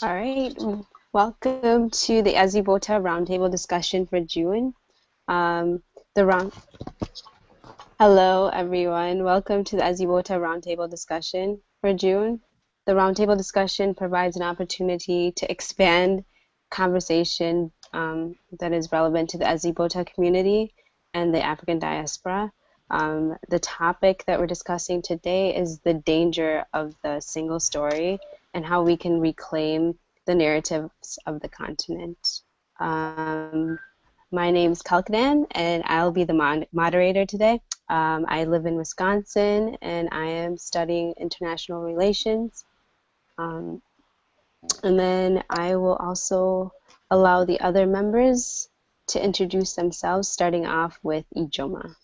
All right, welcome to the Ezibota Roundtable discussion for June. Um, the round. Hello, everyone. Welcome to the Ezibota Roundtable discussion for June. The Roundtable discussion provides an opportunity to expand conversation that is relevant to the Ezibota community and the African diaspora. The topic that we're discussing today is the danger of the single story and how we can reclaim the narratives of the continent. My name is Kalkadan, and I'll be the moderator today. I live in Wisconsin, and I am studying international relations. And then I will also allow the other members to introduce themselves, starting off with Ijoma.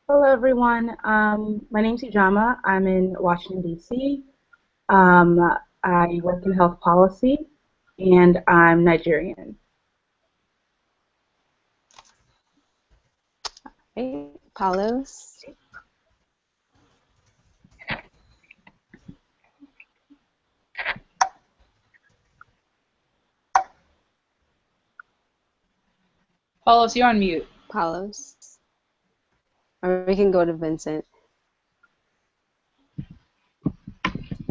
Hello, everyone. My name is Ijoma. I'm in Washington, D.C. I work in health policy, and I'm Nigerian. Right, Paulos. Paulos, you're on mute. Paulos. Or we can go to Vincent.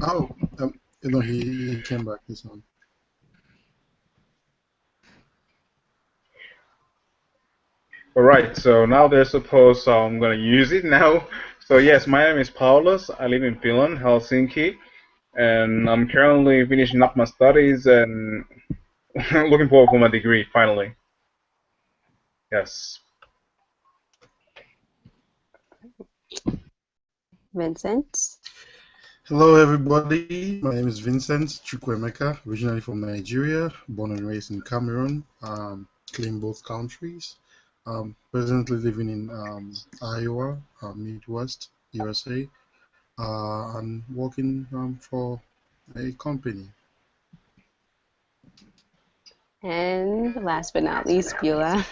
Oh, no, he came back this one. All right, so now they're supposed, so I'm going to use it now. So yes, my name is Paulus. I live in Finland, Helsinki, and I'm currently finishing up my studies and looking forward for my degree, finally. Yes. Vincent. Hello, everybody. My name is Vincent Chukwemeka, originally from Nigeria, born and raised in Cameroon, claim both countries. Presently living in Iowa, Midwest, USA, and working for a company. And last but not least, Beulah.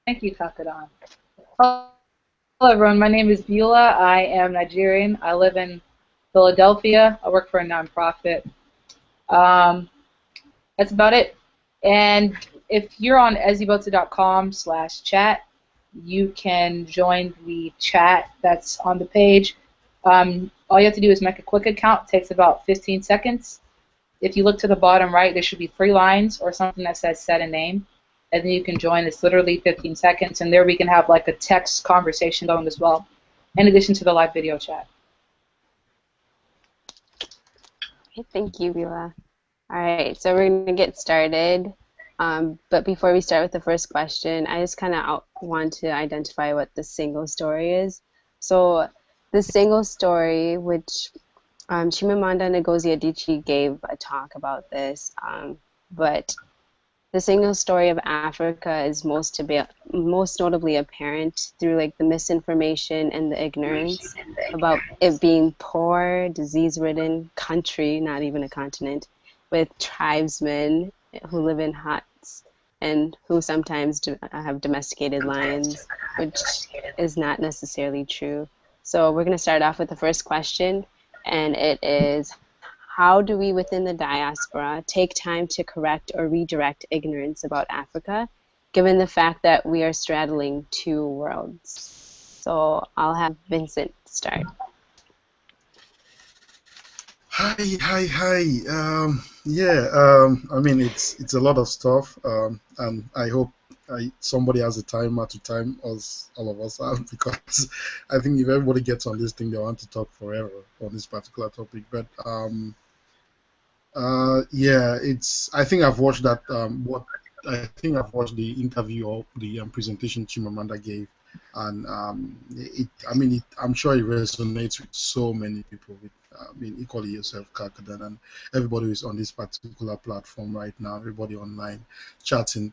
Thank you, Takadan. Hello, everyone. My name is Beulah. I am Nigerian. I live in Philadelphia. I work for a nonprofit. That's about it. And if you're on ezibota.com/chat, you can join the chat that's on the page. All you have to do is make a quick account. It takes about 15 seconds. If you look to the bottom right, there should be 3 lines or something that says set a name. And then you can join. It's literally 15 seconds. And there we can have like a text conversation going as well, in addition to the live video chat. Okay, thank you, Beulah. All right, so we're going to get started. But before we start with the first question, I just kind of want to identify what the single story is. So the single story, which Chimamanda Ngozi Adichie gave a talk about this, but the single story of Africa is most notably apparent through like the misinformation and the ignorance about it being poor, disease-ridden country, not even a continent, with tribesmen who live in huts and who sometimes have domesticated lions, which is not necessarily true. So we're going to start off with the first question, and it is, how do we within the diaspora take time to correct or redirect ignorance about Africa, given the fact that we are straddling 2 worlds? So I'll have Vincent start. Hi. I mean, it's a lot of stuff, and I hope somebody has a timer to time us, all of us out, because I think if everybody gets on this thing, they want to talk forever on this particular topic. But yeah, I think I've watched that. I think I've watched the interview or the presentation Chimamanda gave, and I'm sure it resonates with so many people. Equally yourself, Kakadan, and everybody who is on this particular platform right now, everybody online chatting.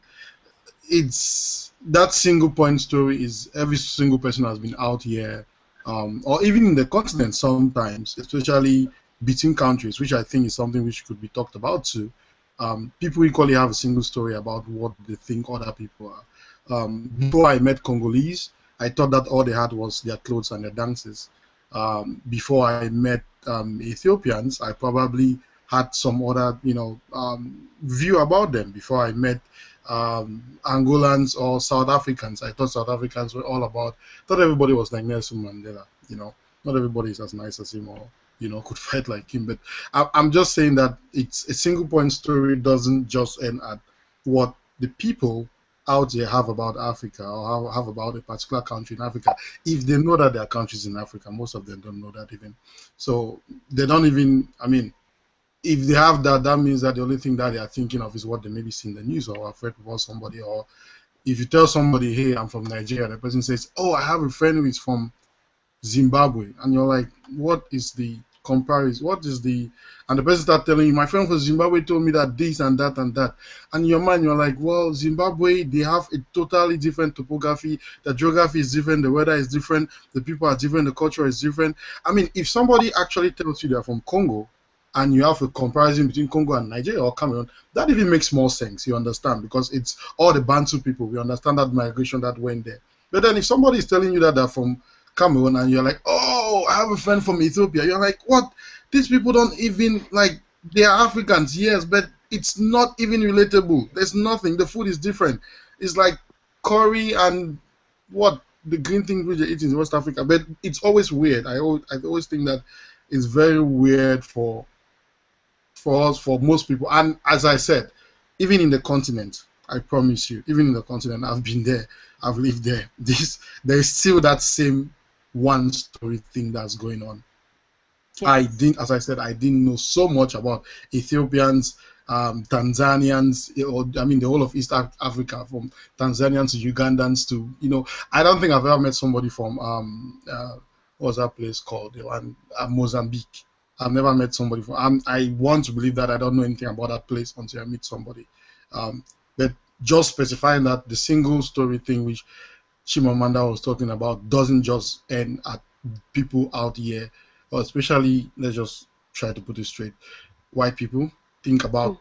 It's that single point story is every single person has been out here, or even in the continent sometimes, especially between countries, which I think is something which could be talked about too. People equally have a single story about what they think other people are. Before I met Congolese, I thought that all they had was their clothes and their dances. Before I met Ethiopians, I probably had some other, view about them before I met Angolans or South Africans. I thought South Africans were all about. Thought everybody was like Nelson Mandela. Not everybody is as nice as him or could fight like him. But I'm just saying that it's a single point story doesn't just end at what the people out there have about Africa or have about a particular country in Africa. If they know that there are countries in Africa, most of them don't know that even. So they don't even, I mean, if they have that, that means that the only thing that they are thinking of is what they maybe see in the news or have read about somebody. Or if you tell somebody, hey, I'm from Nigeria, the person says, oh, I have a friend who is from Zimbabwe, and you're like, what is the comparison? What is the, and the person start telling you, my friend from Zimbabwe told me that this and that and that, and in your mind you're like, well, Zimbabwe, they have a totally different topography, the geography is different, the weather is different, the people are different, the culture is different. I mean, if somebody actually tells you they're from Congo, and you have a comparison between Congo and Nigeria or Cameroon, that even makes more sense, you understand, because it's all the Bantu people, we understand that migration that went there. But then if somebody is telling you that they're from Cameroon and you're like, oh, I have a friend from Ethiopia, you're like, what? These people don't even, like, they are Africans, yes, but it's not even relatable. There's nothing. The food is different. It's like curry and what? The green thing which they eat in West Africa. But it's always weird. I always think that it's very weird for us, for most people. And as I said, even in the continent, I promise you, even in the continent, I've been there, I've lived there. There is still that same one story thing that's going on. Yes. As I said, I didn't know so much about Ethiopians, Tanzanians, or I mean the whole of East Africa, from Tanzanians to Ugandans to, I don't think I've ever met somebody from what's that place called? The one, Mozambique. I've never met somebody from. I want to believe that I don't know anything about that place until I meet somebody. But just specifying that the single story thing which Chimamanda was talking about doesn't just end at people out here, or especially, let's just try to put it straight, white people. Think about,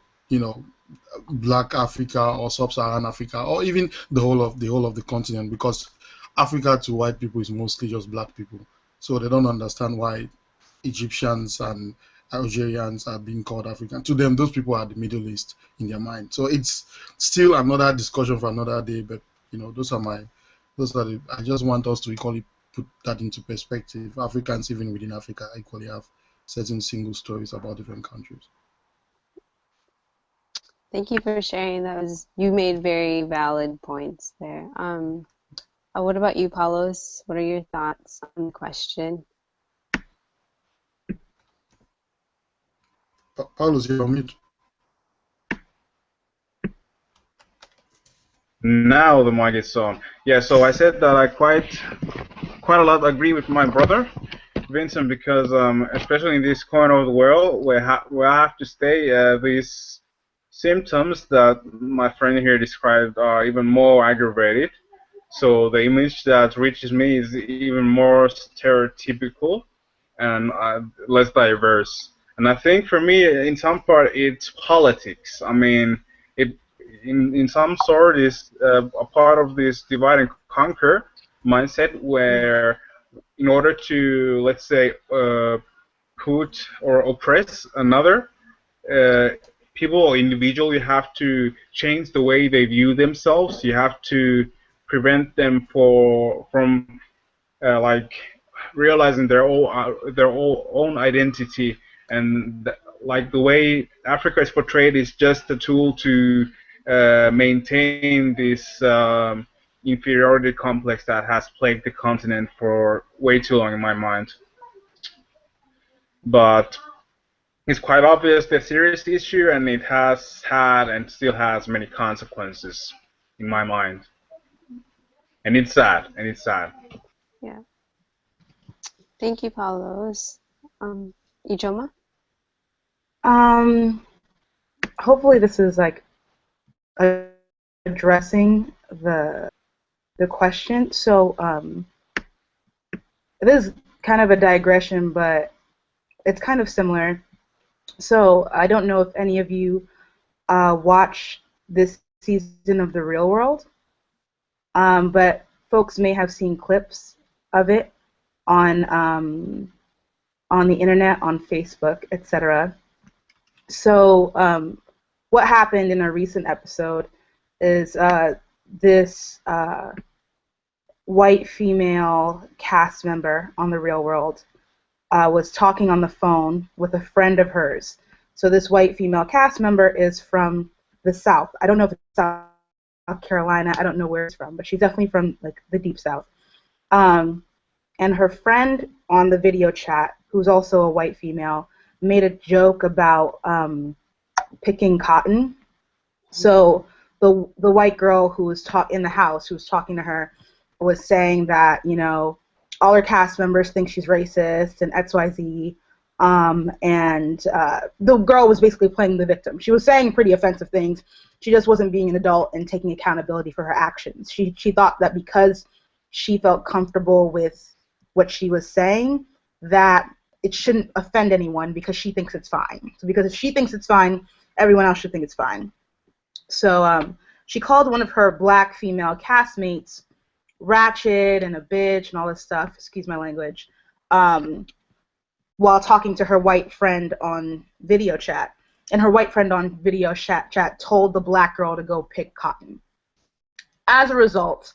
Black Africa or Sub-Saharan Africa, or even the continent, because Africa to white people is mostly just black people, so they don't understand why Egyptians and Algerians are being called African. To them, those people are the Middle East in their mind. So it's still another discussion for another day. But I just want us to equally put that into perspective. Africans, even within Africa, equally have certain single stories about different countries. Thank you for sharing. You made very valid points there. What about you, Paulos? What are your thoughts on the question? Paulos, you're on mute. Now the mic is on. Yeah, so I said that I quite a lot agree with my brother Vincent, because especially in this corner of the world where I have to stay, these symptoms that my friend here described are even more aggravated. So the image that reaches me is even more stereotypical and less diverse. And I think for me, in some part, it's politics. I mean, it in some sort is a part of this divide and conquer mindset where, in order to, let's say, put or oppress another, uh, people or individual, you have to change the way they view themselves. You have to prevent them from like realizing their own identity, and like the way Africa is portrayed is just a tool to maintain this inferiority complex that has plagued the continent for way too long in my mind. But it's quite obvious the serious issue, and it has had and still has many consequences in my mind. And it's sad, and it's sad. Yeah. Thank you, Paulos. Ijoma? Hopefully this is like addressing the question. So it is kind of a digression, but it's kind of similar. So I don't know if any of you watch this season of The Real World, but folks may have seen clips of it on on the internet, on Facebook, etc. So what happened in a recent episode is this white female cast member on The Real World was talking on the phone with a friend of hers. So this white female cast member is from the South. I don't know if it's South Carolina. I don't know where it's from, but she's definitely from like the deep South. And her friend on the video chat, who's also a white female, made a joke about picking cotton. So the white girl who was in the house, who was talking to her, was saying that, you know, all her cast members think she's racist and XYZ. And the girl was basically playing the victim. She was saying pretty offensive things. She just wasn't being an adult and taking accountability for her actions. She thought that because she felt comfortable with what she was saying, that it shouldn't offend anyone because she thinks it's fine. So because if she thinks it's fine, everyone else should think it's fine. So she called one of her black female castmates ratchet and a bitch and all this stuff, excuse my language, while talking to her white friend on video chat. And her white friend on video chat told the black girl to go pick cotton. As a result,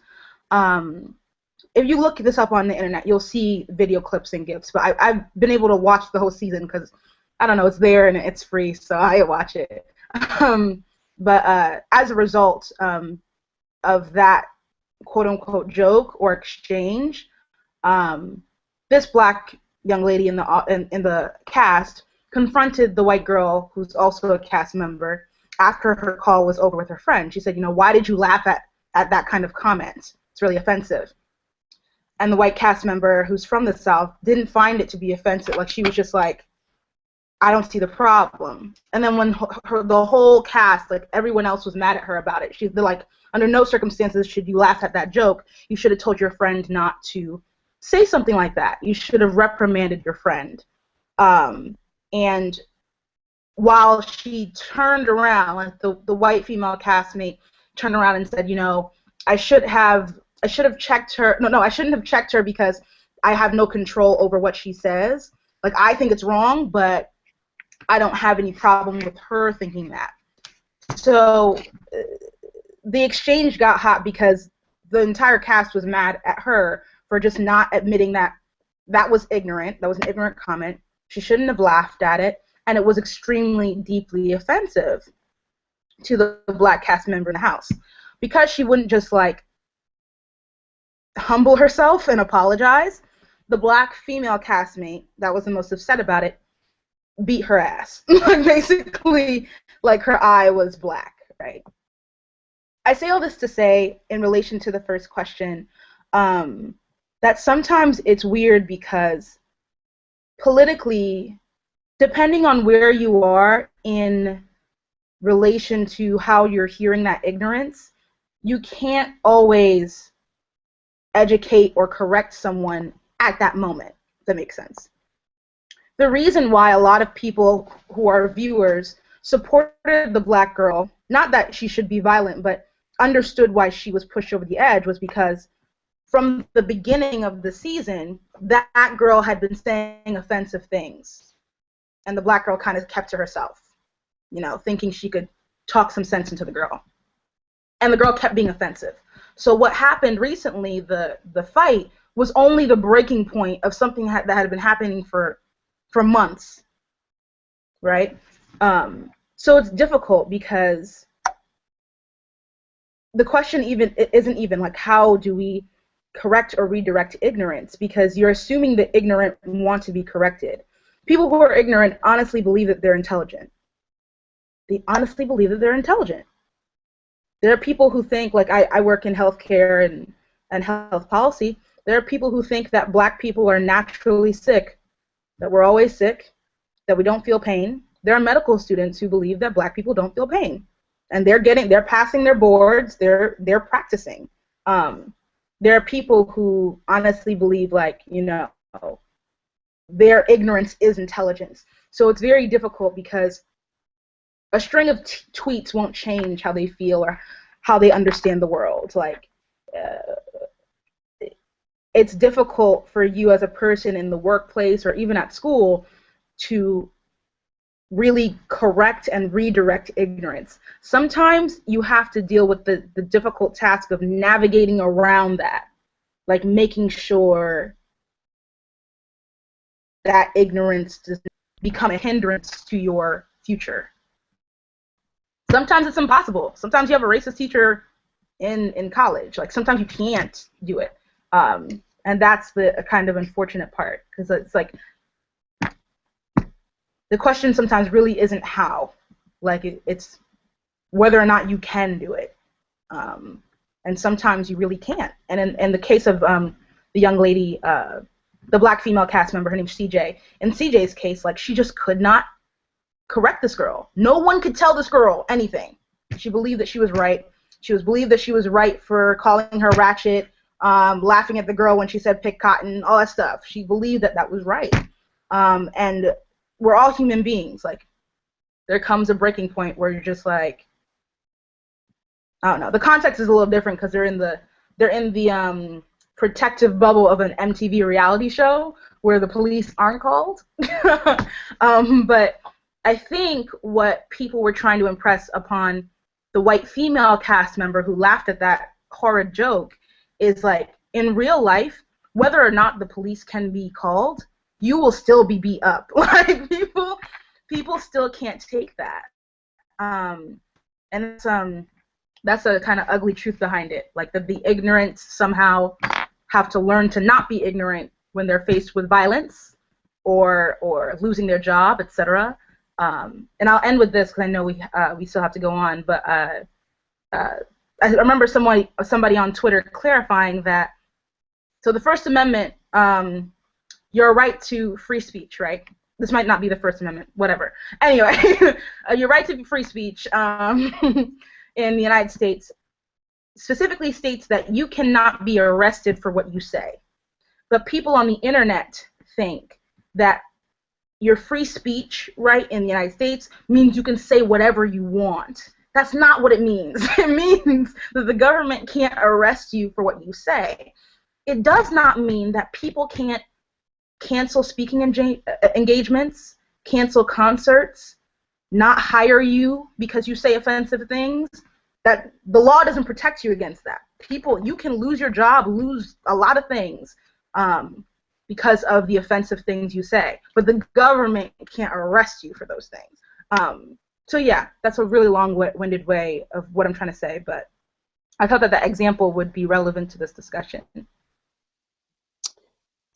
if you look this up on the internet, you'll see video clips and GIFs. But I've been able to watch the whole season because, I don't know, it's there and it's free, so I watch it. But as a result of that quote-unquote joke or exchange, this black young lady in the cast confronted the white girl, who's also a cast member, after her call was over with her friend. She said, you know, why did you laugh at that kind of comment? It's really offensive. And the white cast member, who's from the South, didn't find it to be offensive. Like, she was just like, I don't see the problem. And then when the whole cast, like everyone else, was mad at her about it, they're like, under no circumstances should you laugh at that joke. You should have told your friend not to say something like that. You should have reprimanded your friend. And while she turned around, like the white female castmate turned around and said, you know, I should have checked her. No, I shouldn't have checked her because I have no control over what she says. Like, I think it's wrong, but I don't have any problem with her thinking that. So the exchange got hot because the entire cast was mad at her for just not admitting that that was ignorant. That was an ignorant comment. She shouldn't have laughed at it, and it was extremely, deeply offensive to the black cast member in the house. Because she wouldn't just, like, humble herself and apologize, the black female castmate that was the most upset about it beat her ass. Like, basically, like, her eye was black, right? I say all this to say, in relation to the first question, that sometimes it's weird because politically, depending on where you are in relation to how you're hearing that ignorance, you can't always educate or correct someone at that moment, if that makes sense. The reason why a lot of people who are viewers supported the black girl, not that she should be violent, but understood why she was pushed over the edge, was because from the beginning of the season, that girl had been saying offensive things. And the black girl kind of kept to herself, you know, thinking she could talk some sense into the girl. And the girl kept being offensive. So what happened recently, the fight, was only the breaking point of something that had been happening for months, right? So it's difficult because the question isn't even like, how do we correct or redirect ignorance, because you're assuming the ignorant want to be corrected. People who are ignorant honestly believe that they're intelligent. They honestly believe that they're intelligent. There are people who think, like I work in healthcare and health policy, there are people who think that black people are naturally sick, that we're always sick, that we don't feel pain. There are medical students who believe that black people don't feel pain. And they're passing their boards, they're practicing. There are people who honestly believe, like, you know, their ignorance is intelligence. So it's very difficult because a string of tweets won't change how they feel or how they understand the world. Like, it's difficult for you as a person in the workplace or even at school to really correct and redirect ignorance. Sometimes you have to deal with the difficult task of navigating around that, like making sure that ignorance does not become a hindrance to your future. Sometimes it's impossible. Sometimes you have a racist teacher in college. Like sometimes you can't do it. And that's the kind of unfortunate part, because it's like the question sometimes really isn't how, like it's whether or not you can do it, and sometimes you really can't. And in the case of the young lady, the black female cast member, her name's CJ. In CJ's case, like she just could not correct this girl. No one could tell this girl anything. She believed that she was right. She believed that she was right for calling her ratchet, laughing at the girl when she said pick cotton, all that stuff. She believed that that was right. And we're all human beings. Like, there comes a breaking point where you're just like, I don't know. The context is a little different because they're in the protective bubble of an MTV reality show where the police aren't called. But I think what people were trying to impress upon the white female cast member who laughed at that horrid joke is, like, in real life, whether or not the police can be called, you will still be beat up. Like, people still can't take that. And that's a kind of ugly truth behind it. Like, the ignorant somehow have to learn to not be ignorant when they're faced with violence or losing their job, etc. And I'll end with this because I know we still have to go on. But I remember somebody on Twitter clarifying that. So the First Amendment, your right to free speech, right? This might not be the First Amendment, whatever. Anyway, your right to free speech in the United States specifically states that you cannot be arrested for what you say. But people on the internet think that your free speech right in the United States means you can say whatever you want. That's not what it means. It means that the government can't arrest you for what you say. It does not mean that people can't cancel speaking engagements, cancel concerts, not hire you because you say offensive things. That the law doesn't protect you against that. You can lose your job, lose a lot of things because of the offensive things you say. But the government can't arrest you for those things. So yeah, that's a really long-winded way of what I'm trying to say, but I thought that example would be relevant to this discussion.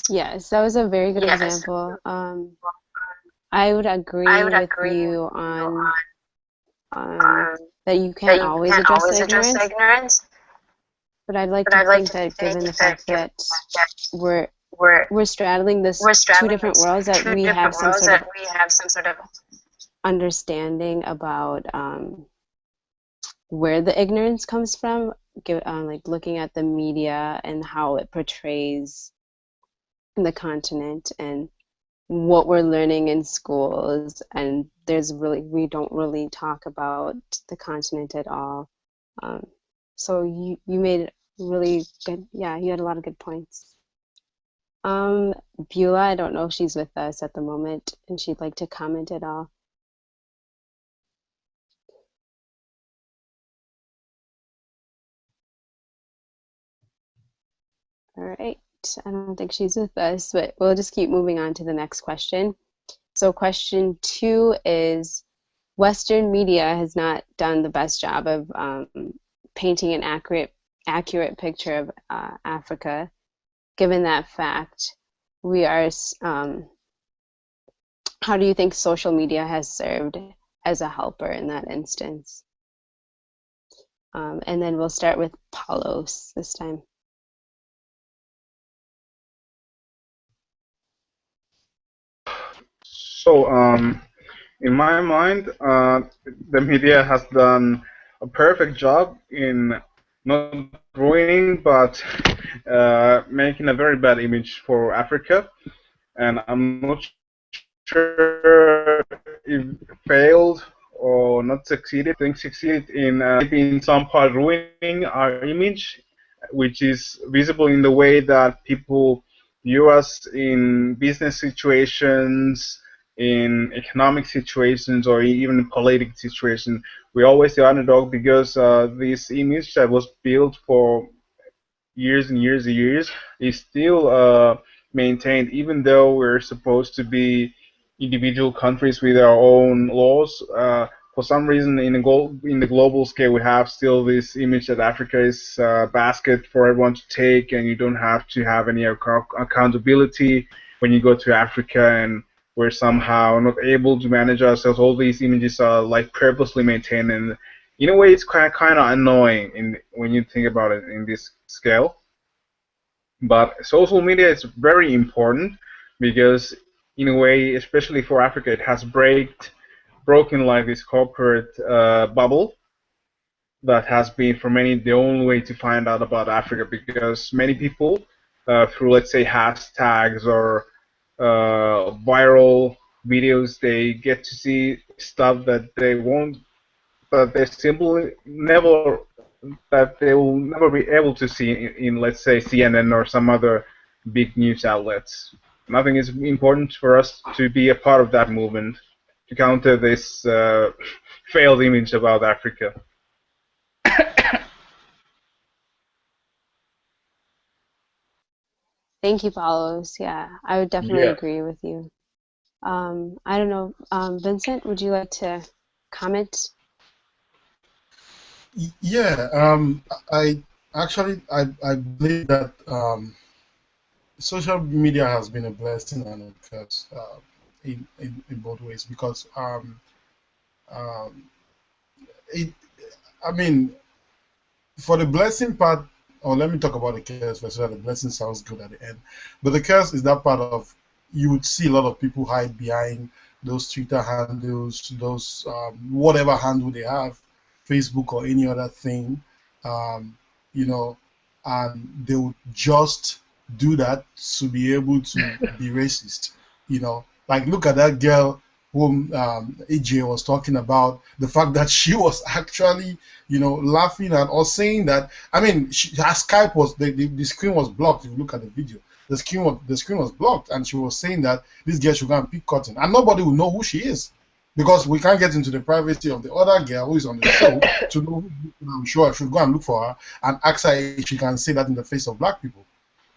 Yes, that was a very good example. I would agree with you on that you can't always address ignorance, but I'd like to think that given the fact that we're straddling this two different worlds, that we have some sort of understanding about where the ignorance comes from, like looking at the media and how it portrays the continent and what we're learning in schools, and we don't really talk about the continent at all. So you made really good, you had a lot of good points. Beulah, I don't know if she's with us at the moment and she'd like to comment at all. All right. I don't think she's with us, but we'll just keep moving on to the next question. So question 2 is, Western media has not done the best job of painting an accurate picture of Africa. Given that fact, how do you think social media has served as a helper in that instance? And then we'll start with Paulos this time. So, in my mind, the media has done a perfect job in not ruining, but making a very bad image for Africa. And I'm not sure if failed or not succeeded. I think succeeded in maybe in some part ruining our image which is visible in the way that people view us in business situations, in economic situations, or even political situations. We're always the underdog because this image that was built for years and years and years is still maintained, even though we're supposed to be individual countries with our own laws. For some reason, in the global scale, we have still this image that Africa is a basket for everyone to take, and you don't have to have any accountability when you go to Africa, and we're somehow not able to manage ourselves. All these images are like purposely maintained, and in a way, it's kind of annoying when you think about it in this scale. But social media is very important because, in a way, especially for Africa, it has broken like this corporate bubble that has been for many the only way to find out about Africa, because many people, through let's say hashtags or viral videos, they get to see stuff that they won't, that they simply never, that they will never be able to see in let's say CNN or some other big news outlets. And I think it's important for us to be a part of that movement to counter this failed image about Africa. Thank you, Paulos. Yeah, I would definitely Yeah. agree with you. I don't know, Vincent, would you like to comment? Yeah, I I believe that social media has been a blessing and a curse in both ways because um, it I mean for the blessing part, or let me talk about the curse first, so that the blessing sounds good at the end. But the curse is that part of you would see a lot of people hide behind those Twitter handles, those whatever handle they have, Facebook or any other thing, um, you know, and they would just do that to be able to be racist, Like look at that girl whom AJ was talking about, the fact that she was actually laughing at or saying that. I mean, her Skype was the screen was blocked. If you look at the video, the screen was blocked, and she was saying that this girl should go and pick cotton, and nobody will know who she is because we can't get into the privacy of the other girl who is on the show to know. I'm sure I should go and look for her and ask her if she can say that in the face of black people.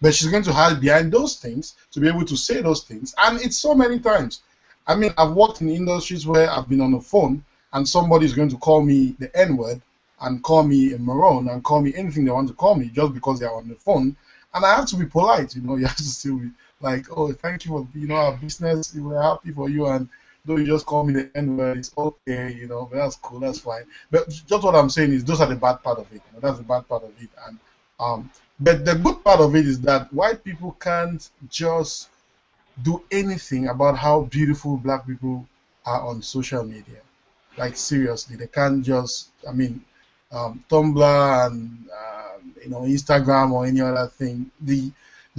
But she's going to hide behind those things to be able to say those things, and it's so many times. I mean, I've worked in industries where I've been on the phone and somebody's going to call me the N-word and call me a moron and call me anything they want to call me just because they're on the phone. And I have to be polite, you have to still be like, oh, thank you for, our business, we're happy for you. And though you just call me the N-word, it's okay, but that's cool, that's fine. But just what I'm saying is those are the bad part of it. That's the bad part of it. And but the good part of it is that white people can't just do anything about how beautiful black people are on social media. Like seriously, they can't just. I mean, Tumblr and Instagram or any other thing. The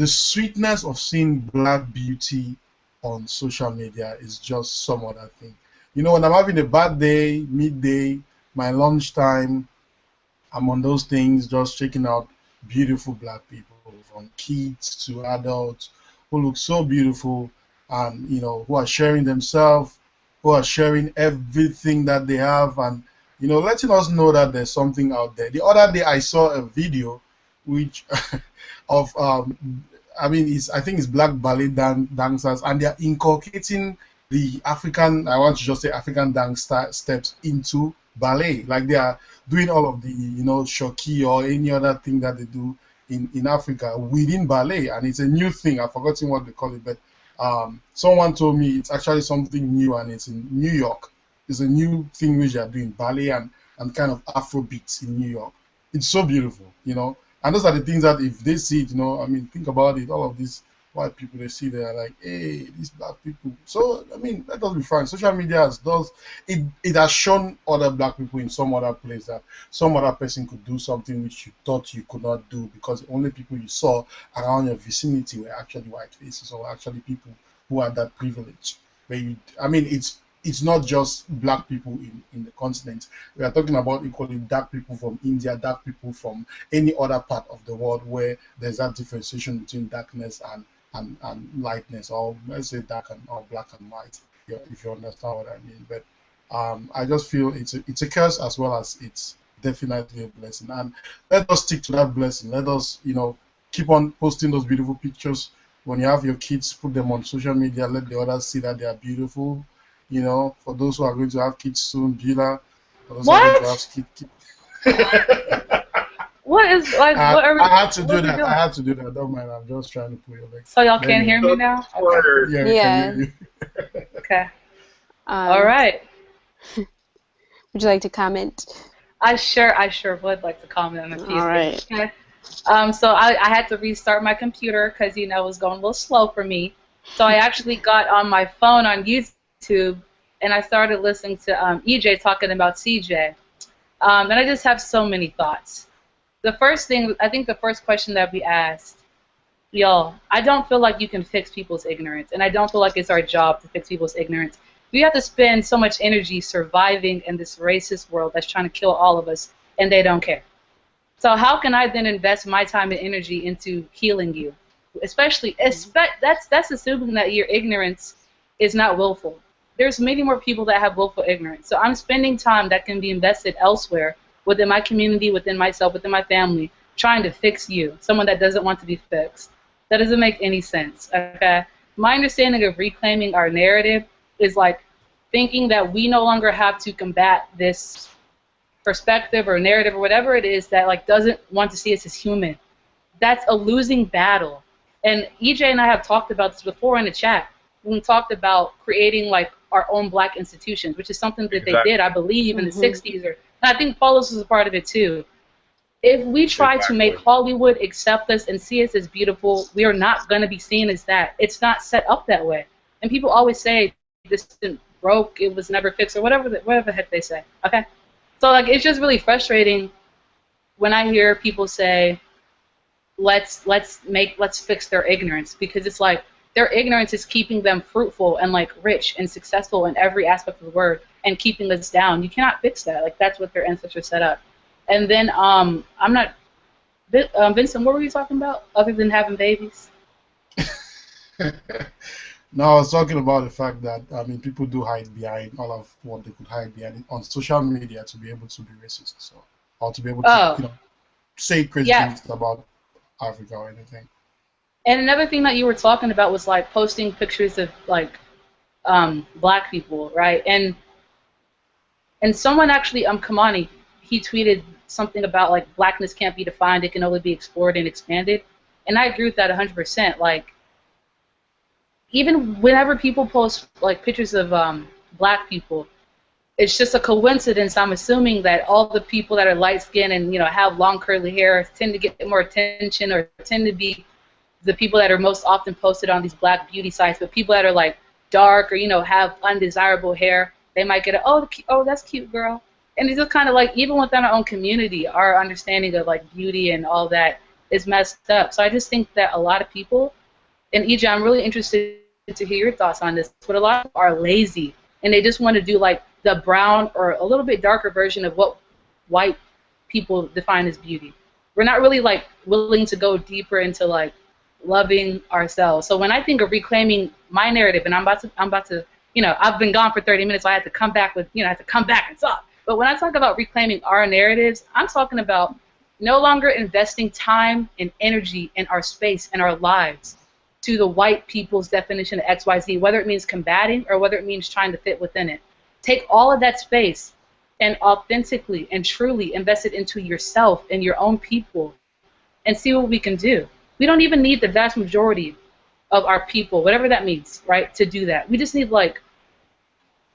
sweetness of seeing black beauty on social media is just some other thing. When I'm having a bad day, midday, my lunchtime, I'm on those things, just checking out beautiful black people, from kids to adults, who look so beautiful, and who are sharing themselves, who are sharing everything that they have, and letting us know that there's something out there. The other day, I saw a video, which of I think it's black ballet dancers, and they're inculcating the African, I want to just say African dance steps into ballet, like they are doing all of the shoki or any other thing that they do in Africa within ballet, and it's a new thing. I've forgotten what they call it, but someone told me it's actually something new, and it's in New York. It's a new thing which they are doing, ballet and kind of Afro beats in New York. It's so beautiful, and those are the things that if they see it, I mean, think about it. All of these white people, they see, they're like, hey, these black people. So I mean, let us be frank. Social media it has shown other black people in some other place that some other person could do something which you thought you could not do, because the only people you saw around your vicinity were actually white faces, or actually people who had that privilege. I mean, it's it's not just black people in the continent. We are talking about equally dark people from India, dark people from any other part of the world where there's that differentiation between darkness and lightness, or let's say dark and or black and white, if you understand what I mean. But I just feel it's a curse as well as it's definitely a blessing. And let us stick to that blessing. Let us, keep on posting those beautiful pictures. When you have your kids, put them on social media. Let the others see that they are beautiful. For those who are going to have kids soon, Gila. For those who are going to have kids. What is like? What are we? I had to do that. Doing? I had to do that. Don't mind. I'm just trying to put your legs. So y'all can't hear me now? Okay. Yeah. Yeah. Can hear you. Okay. All right. Would you like to comment? I sure would like to comment on a few All right. things. Okay. So I had to restart my computer because it was going a little slow for me. So I actually got on my phone on YouTube and I started listening to EJ talking about CJ. And I just have so many thoughts. The first thing, I think the first question that we asked, y'all, I don't feel like you can fix people's ignorance, and I don't feel like it's our job to fix people's ignorance. We have to spend so much energy surviving in this racist world that's trying to kill all of us, and they don't care. So how can I then invest my time and energy into healing you? Especially that's assuming that your ignorance is not willful. There's many more people that have willful ignorance. So I'm spending time that can be invested elsewhere, within my community, within myself, within my family, trying to fix you, someone that doesn't want to be fixed. That doesn't make any sense, okay? My understanding of reclaiming our narrative is like thinking that we no longer have to combat this perspective or narrative or whatever it is that like doesn't want to see us as human. That's a losing battle. And EJ and I have talked about this before in the chat. We talked about creating like our own black institutions, which is something that they did, I believe, in the 60s. And I think Paulus was a part of it too. If we try to make Hollywood accept us and see us as beautiful, we are not going to be seen as that. It's not set up that way. And people always say this isn't broke, it was never fixed, or whatever the heck they say. Okay? So like it's just really frustrating when I hear people say, let's fix their ignorance, because it's like their ignorance is keeping them fruitful and like rich and successful in every aspect of the word and keeping us down. You cannot fix that. Like that's what their ancestors set up. And then I'm not Vincent, what were you talking about other than having babies? No, I was talking about the fact that people do hide behind all of what they could hide behind on social media to be able to be racist, so or to be able to say crazy things about Africa or anything. And another thing that you were talking about was like posting pictures of like black people, right? And someone actually, Kamani, he tweeted something about like blackness can't be defined; it can only be explored and expanded. And I agree with that 100%. Like even whenever people post like pictures of black people, it's just a coincidence. I'm assuming that all the people that are light skinned and have long curly hair tend to get more attention or tend to be the people that are most often posted on these black beauty sites. But people that are like dark or have undesirable hair, they might get oh that's cute, girl. And it's just kind of like even within our own community, our understanding of like beauty and all that is messed up. So I just think that a lot of people, and EJ, I'm really interested to hear your thoughts on this, but a lot of people are lazy and they just want to do like the brown or a little bit darker version of what white people define as beauty. We're not really like willing to go deeper into like loving ourselves. So when I think of reclaiming my narrative, and I'm about to I've been gone for 30 minutes, so I had to come back with I have to come back and talk. But when I talk about reclaiming our narratives, I'm talking about no longer investing time and energy in our space and our lives to the white people's definition of XYZ, whether it means combating or whether it means trying to fit within it. Take all of that space and authentically and truly invest it into yourself and your own people and see what we can do. We don't even need the vast majority of our people, whatever that means, right, to do that. We just need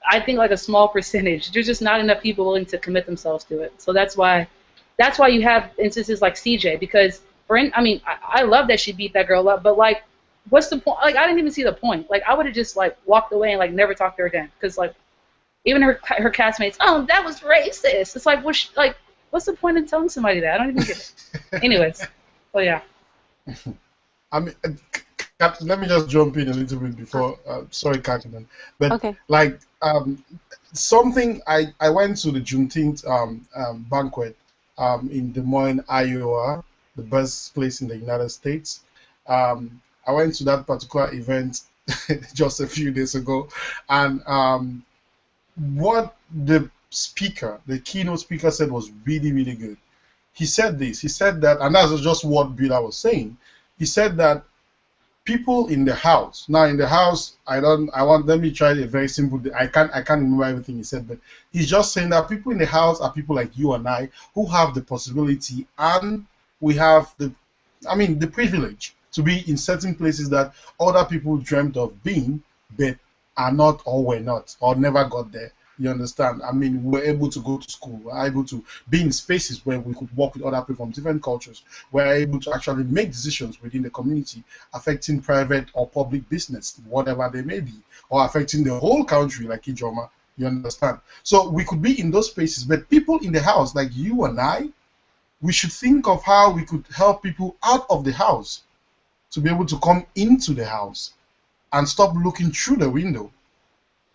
I think a small percentage. There's just not enough people willing to commit themselves to it. So that's why you have instances like CJ, because I love that she beat that girl up, but what's the point? I didn't even see the point. I would have just walked away and never talked to her again, because even her castmates, oh, that was racist. It's what's the point in telling somebody that? I don't even get it. Anyways, so yeah. Let me just jump in a little bit before. Sorry, Kakinan. But Okay. like something, I went to the Juneteenth banquet in Des Moines, Iowa, the birthplace in the United States. I went to that particular event just a few days ago, and what the speaker, the keynote speaker, said was really, really good. He said this. He said that, and that's just what Bill was saying. He said that people in the house. Now in the house, let me try a very simple. I can't remember everything he said, but he's just saying that people in the house are people like you and I who have the possibility, and we have the privilege to be in certain places that other people dreamt of being, but are not, or were not, or never got there. You understand? I mean, we're able to go to school, we're able to be in spaces where we could work with other people from different cultures, we're able to actually make decisions within the community affecting private or public business, whatever they may be, or affecting the whole country, like Ijoma. You understand? So we could be in those spaces, but people in the house, like you and I, we should think of how we could help people out of the house to be able to come into the house and stop looking through the window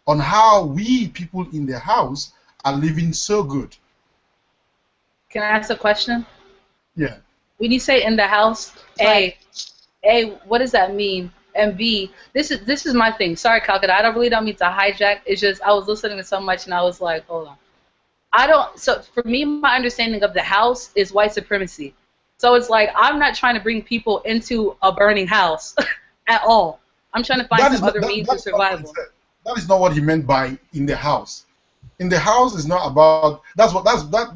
on how we people in the house are living so good. Can I ask a question? Yeah. When you say in the house, A, what does that mean? And B, this is my thing. Sorry, Calcutta, I really don't mean to hijack. It's just I was listening to so much and I was like, hold on. So for me, my understanding of the house is white supremacy. So it's like I'm not trying to bring people into a burning house at all. I'm trying to find some other means of survival. That is not what he meant by in the house. In the house is not about that's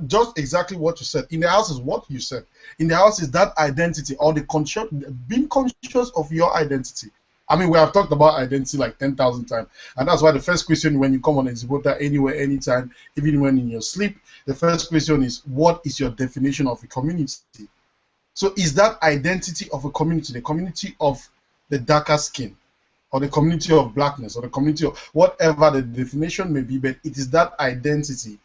just exactly what you said. In the house is what you said. In the house is that identity, or being conscious of your identity. I mean, we have talked about identity like 10,000 times, and that's why the first question when you come on Ezibota anywhere, anytime, even when in your sleep, the first question is, what is your definition of a community? So is that identity of a community, the community of the darker skin, or the community of blackness, or the community of whatever the definition may be, but it is that identity.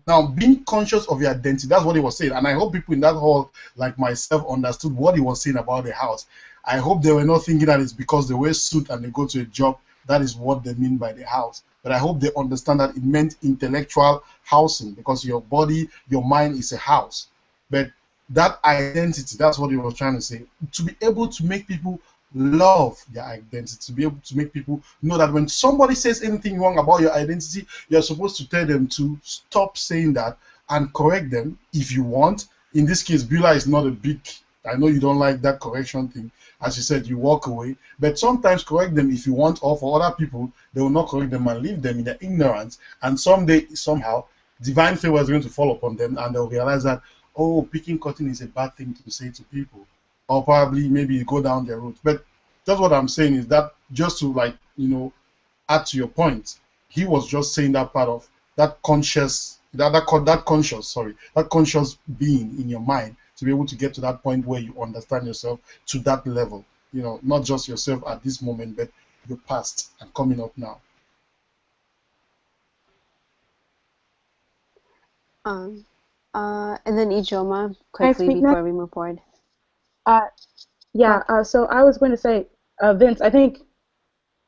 Now, being conscious of your identity, that's what he was saying. And I hope people in that hall, like myself, understood what he was saying about the house. I hope they were not thinking that it's because they wear suit and they go to a job, that is what they mean by the house. But I hope they understand that it meant intellectual housing, because your body, your mind is a house. But that identity, that's what he was trying to say. To be able to make people love their identity, to be able to make people know that when somebody says anything wrong about your identity, you're supposed to tell them to stop saying that and correct them if you want. In this case, Beulah is not a big, I know you don't like that correction thing. As you said, you walk away. But sometimes correct them if you want, or for other people, they will not correct them and leave them in their ignorance. And someday, somehow, divine favor is going to fall upon them, and they'll realize that, oh, picking cotton is a bad thing to say to people. Or probably maybe go down their route. But just what I'm saying is that, just to add to your point, he was just saying that part of that conscious being in your mind, to be able to get to that point where you understand yourself to that level. Not just yourself at this moment, but your past and coming up now. And then Ijoma, quickly before we move forward. So I was going to say, Vince, I think,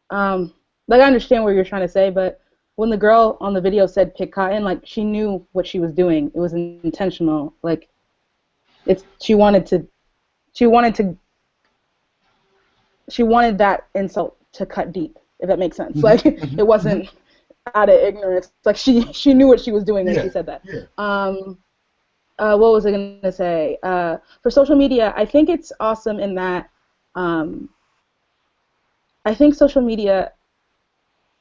I understand what you're trying to say, but when the girl on the video said pick cotton, she knew what she was doing. It was intentional. She wanted that insult to cut deep, if that makes sense. It wasn't out of ignorance. She knew what she was doing when she said that. Yeah. What was I going to say? For social media, I think it's awesome in that I think social media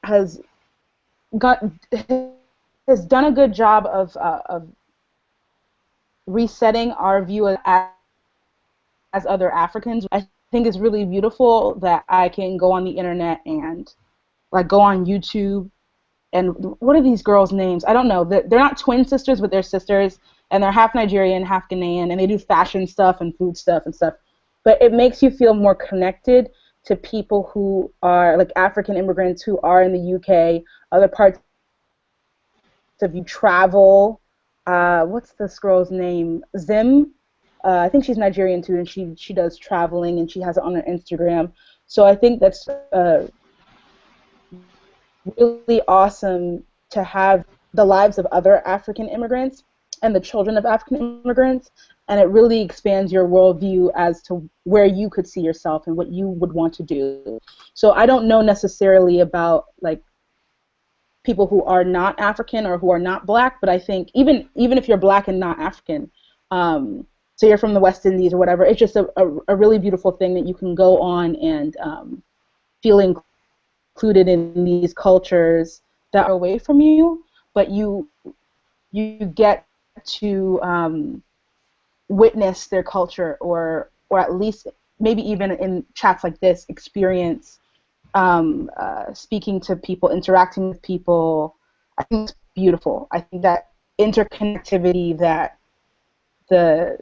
has done a good job of resetting our view as other Africans. I think it's really beautiful that I can go on the internet and go on YouTube. And what are these girls' names? I don't know. They're not twin sisters, but they're sisters. And they're half Nigerian, half Ghanaian, and they do fashion stuff and food stuff and stuff. But it makes you feel more connected to people who are African immigrants who are in the UK, other parts of you travel. What's this girl's name? Zim. I think she's Nigerian too, and she does traveling, and she has it on her Instagram. So I think that's really awesome to have the lives of other African immigrants and the children of African immigrants, and it really expands your worldview as to where you could see yourself and what you would want to do. So I don't know necessarily about like people who are not African or who are not black, but I think even if you're black and not African, so you're from the West Indies or whatever, it's just a really beautiful thing that you can go on and feel included in these cultures that are away from you, but you get to witness their culture, or at least maybe even in chats like this, experience speaking to people, interacting with people. I think it's beautiful. I think that interconnectivity that the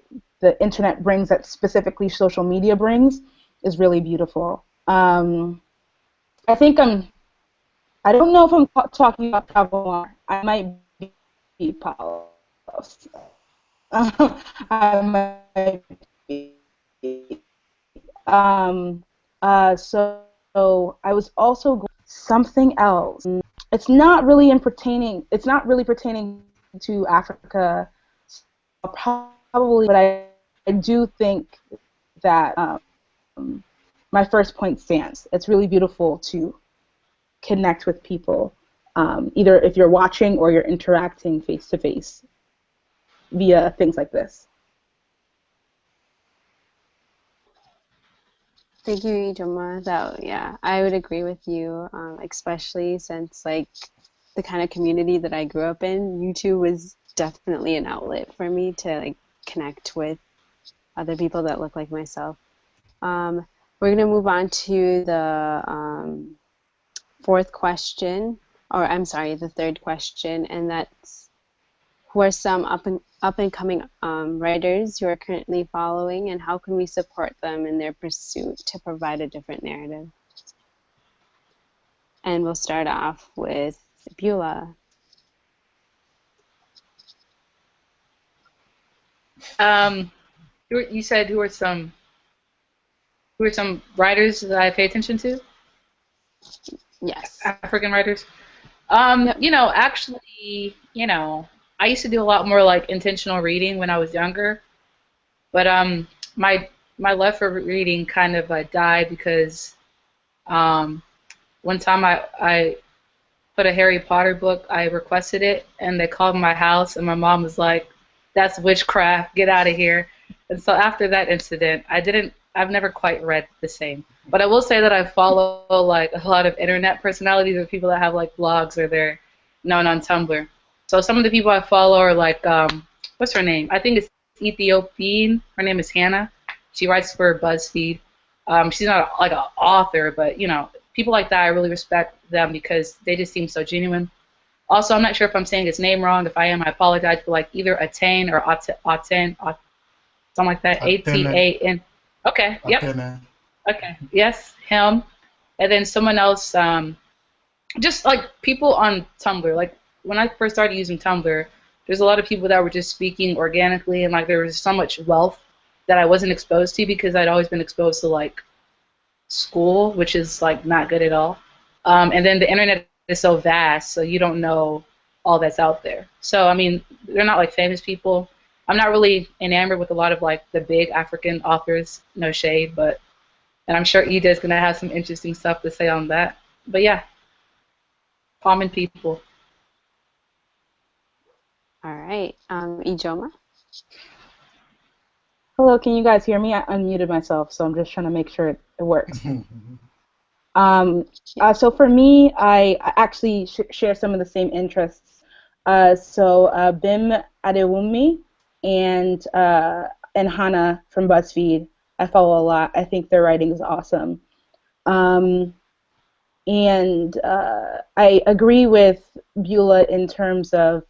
internet brings, that specifically social media brings, is really beautiful. I think I don't know if I'm talking about travel. I might be Paulos. I might be. Um, so I was also going something else. It's not really pertaining. It's not really pertaining to Africa, probably, but I do think that my first point stands. It's really beautiful to connect with people, either if you're watching or you're interacting face to face via things like this. Thank you, Ijoma. That, yeah, I would agree with you, especially since like the kind of community that I grew up in, YouTube was definitely an outlet for me to like connect with other people that look like myself. We're gonna move on to the fourth question, or I'm sorry, the third question, and that's, who are some up and coming writers you are currently following, and how can we support them in their pursuit to provide a different narrative? And we'll start off with Beulah. You said who are some writers that I pay attention to? Yes. African writers. Yep. Actually, I used to do a lot more like intentional reading when I was younger, but my love for reading kind of died because one time I put a Harry Potter book, I requested it, and they called my house, and my mom was like, "That's witchcraft, get out of here." And so after that incident, I've never quite read the same. But I will say that I follow like a lot of internet personalities or people that have like blogs or they're known on Tumblr. So some of the people I follow are like, what's her name? I think it's Ethiopian. Her name is Hannah. She writes for BuzzFeed. She's not like an author, but people like that, I really respect them because they just seem so genuine. Also, I'm not sure if I'm saying his name wrong. If I am, I apologize, but like either Attain or Aten, something like that. Atan. Okay. Yep. Atene. Okay. Yes, him. And then someone else. Just like people on Tumblr. Like when I first started using Tumblr, there's a lot of people that were just speaking organically, and like there was so much wealth that I wasn't exposed to because I'd always been exposed to like school, which is like not good at all. And then the internet is so vast, so you don't know all that's out there. So I mean, they're not like famous people. I'm not really enamored with a lot of like the big African authors, no shade, and I'm sure Ida's gonna have some interesting stuff to say on that. But yeah, common people. All right. Ijoma? Hello, can you guys hear me? I unmuted myself, so I'm just trying to make sure it works. So for me, I actually share some of the same interests. Bim Adewumi and Hannah from BuzzFeed, I follow a lot. I think their writing is awesome. I agree with Beulah in terms of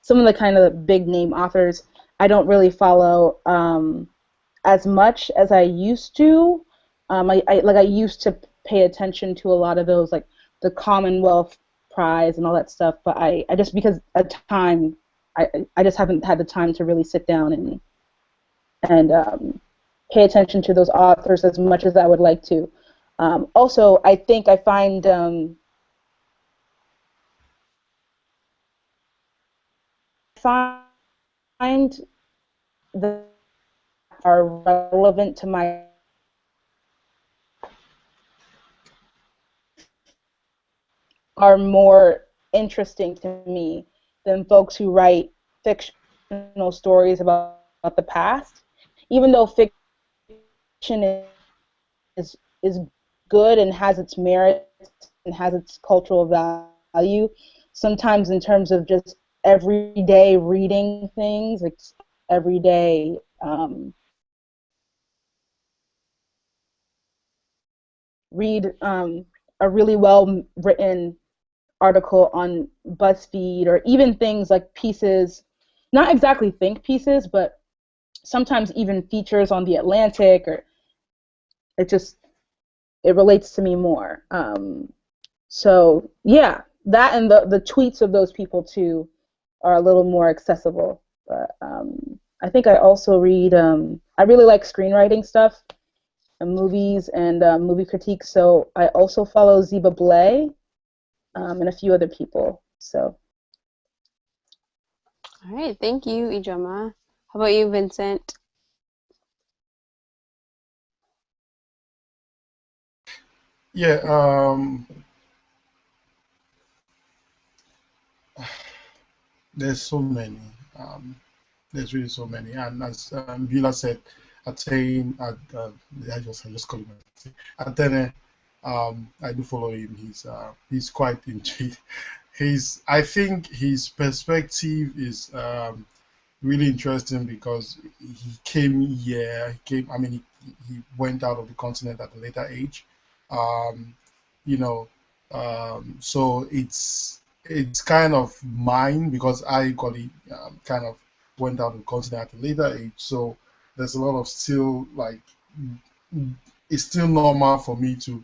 some of the kind of big name authors. I don't really follow as much as I used to. I used to pay attention to a lot of those, like the Commonwealth Prize and all that stuff, but I just, because of time, I just haven't had the time to really sit down and pay attention to those authors as much as I would like to. Also, I think I find that are relevant to my are more interesting to me than folks who write fictional stories about the past. Even though fiction is good and has its merits and has its cultural value, sometimes in terms of just everyday reading things, like everyday read a really well written article on BuzzFeed, or even things like pieces, not exactly think pieces, but sometimes even features on The Atlantic, or it just, it relates to me more. So yeah, that and the tweets of those people too are a little more accessible. But I think I also read, I really like screenwriting stuff and movies and movie critiques, so I also follow Ziba Blay and a few other people. So All right, thank you, Ijoma. How about you, Vincent? Yeah, there's so many. Um, there's really so many, and as Vila said, Attain, I just call him Atene. I do follow him. He's quite intrigued. I think his perspective is really interesting because he came here. I mean, he went out of the continent at a later age. Um, you know, so it's kind of mine because I equally kind of went out of the continent at a later age. So there's a lot of still like it's still normal for me to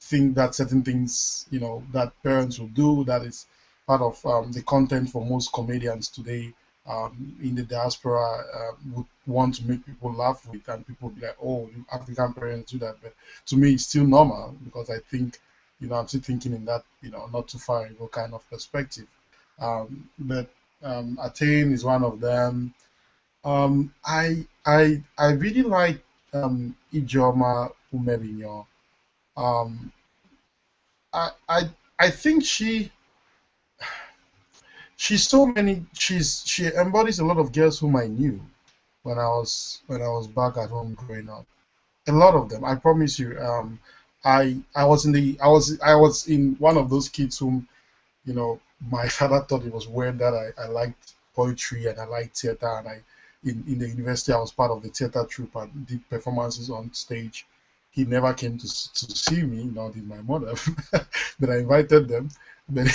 think that certain things, that parents will do, that is part of the content for most comedians today in the diaspora would want to make people laugh with, and people be like, oh, African parents do that. But to me, it's still normal because I think, I'm still thinking in that, not too far ago kind of perspective. But Attain is one of them. I really like Ijoma Umebinyo. Um, I I I think she embodies a lot of girls whom I knew when I was back at home growing up. A lot of them, I promise you. I was in one of those kids whom my father thought it was weird that I liked poetry and I liked theater, and in the university I was part of the theater troupe and did performances on stage. He never came to see me, nor did my mother, but I invited them. But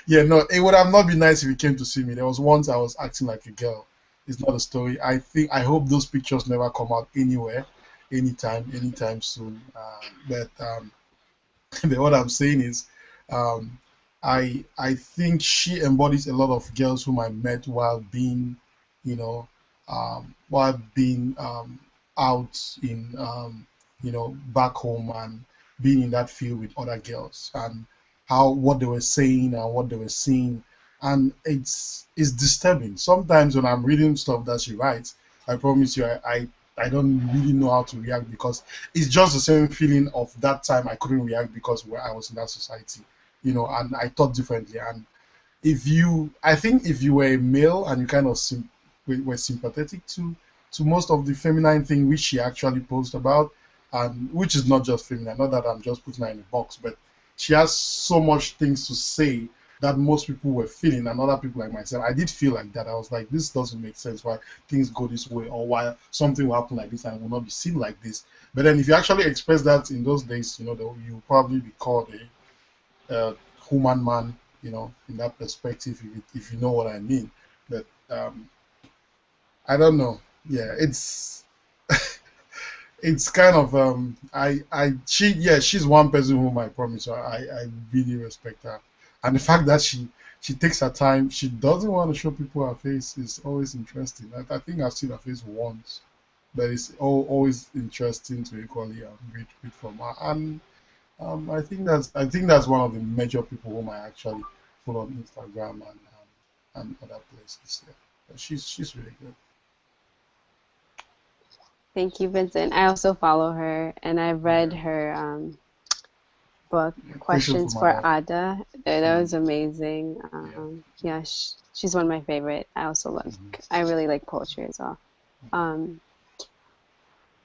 yeah, no, it would have not been nice if he came to see me. There was once I was acting like a girl. It's not a story. I hope those pictures never come out anywhere, anytime soon. But what I'm saying is, um, I think she embodies a lot of girls whom I met you know, while being out in, back home and being in that field with other girls, and how what they were saying and what they were seeing, and it's disturbing. Sometimes when I'm reading stuff that she writes, I promise you, I don't really know how to react because it's just the same feeling of that time I couldn't react because where I was in that society, and I thought differently. And I think if you were a male and you kind of were sympathetic to most of the feminine thing which she actually posed about, and which is not just feminine, not that I'm just putting her in a box, but she has so much things to say that most people were feeling, and other people like myself, I did feel like that. I was like, this doesn't make sense why things go this way, or why something will happen like this and will not be seen like this. But then if you actually express that in those days, you probably be called a human man, in that perspective, if you know what I mean. But I don't know. Yeah, it's kind of she's one person whom I promise I really respect her, and the fact that she takes her time, she doesn't want to show people her face is always interesting. I think I've seen her face once, but it's always interesting to equally read from her. And I think that's one of the major people whom I actually follow on Instagram and other places. Yeah, but she's really good. Thank you, Vincent. I also follow her, and I've read Yeah, her book, yeah. Question Questions from for Ada. Ada. That Mm, was amazing. yeah. Yeah, she's one of my favorite. I really like poetry as well. Um,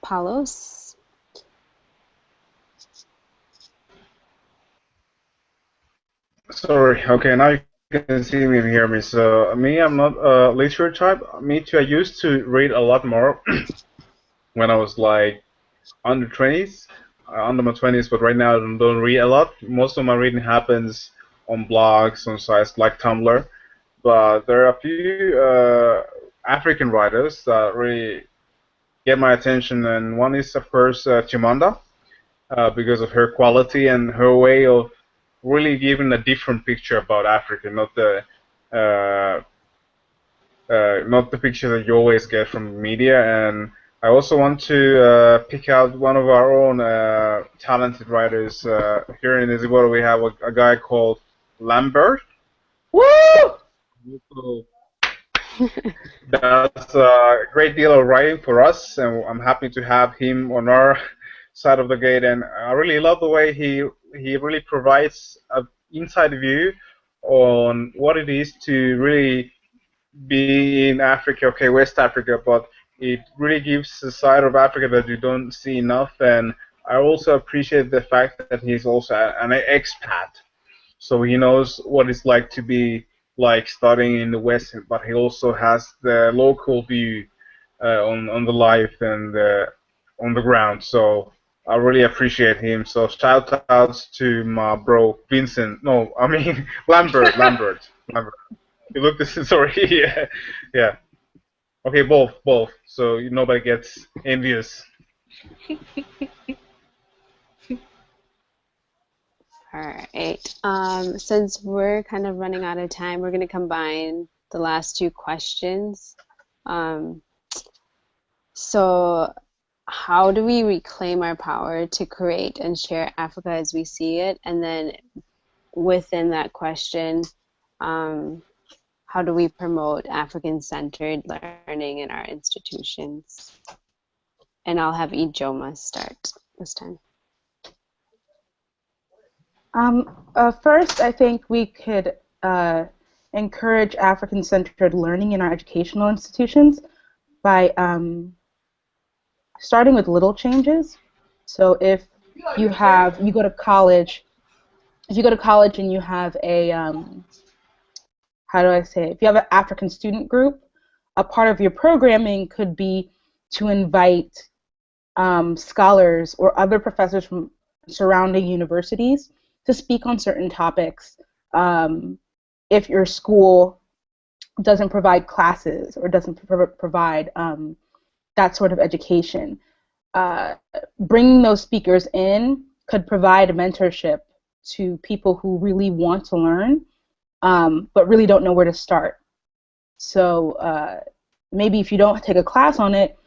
Palos? Sorry. Okay, now you can see me and hear me. So me, I'm not a literature type. Me too. I used to read a lot more when I was like under 20s, under my 20s, but right now I don't read a lot. Most of my reading happens on blogs, on sites like Tumblr. But there are a few African writers that really get my attention, and one is, of course, Chimanda, because of her quality and her way of really giving a different picture about Africa, uh, not the picture that you always get from media. And I also want to pick out one of our own talented writers. Here in Ezibota, we have a guy called Lambert. Woo! So that's a great deal of writing for us, and I'm happy to have him on our side of the gate. And I really love the way he really provides an inside view on what it is to really be in Africa, okay, West Africa, but it really gives a side of Africa that you don't see enough. And I also appreciate the fact that he's also an expat, so he knows what it's like to be like studying in the West, but he also has the local view on the life and on the ground. So I really appreciate him. So shout outs to my bro Vincent. No, I mean Lambert. You look this. Sorry. Yeah, yeah. Okay, both. So nobody gets envious. All right. Since we're kind of running out of time, we're going to combine the last two questions. Um, so, how do we reclaim our power to create and share Africa as we see it? And then within that question, um, how do we promote African-centered learning in our institutions? And I'll have Ijoma start this time. First, I think we could encourage African-centered learning in our educational institutions by starting with little changes. So if you go to college, if you go to college and you have a how do I say it? If you have an African student group, a part of your programming could be to invite scholars or other professors from surrounding universities to speak on certain topics. If your school doesn't provide classes or doesn't provide that sort of education, bringing those speakers in could provide a mentorship to people who really want to learn, but really don't know where to start. So maybe if you don't take a class on it,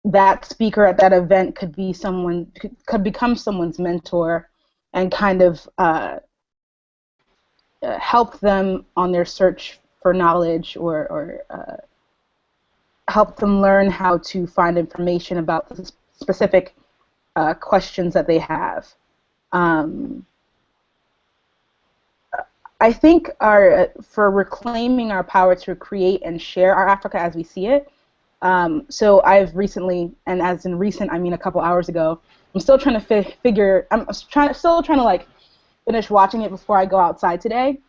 that speaker at that event could be someone, could become someone's mentor and kind of help them on their search for knowledge, or help them learn how to find information about the specific questions that they have. Um, I think for reclaiming our power to create and share our Africa as we see it. So I've recently, and as in recent, I mean a couple hours ago, I'm still trying to still trying to like finish watching it before I go outside today,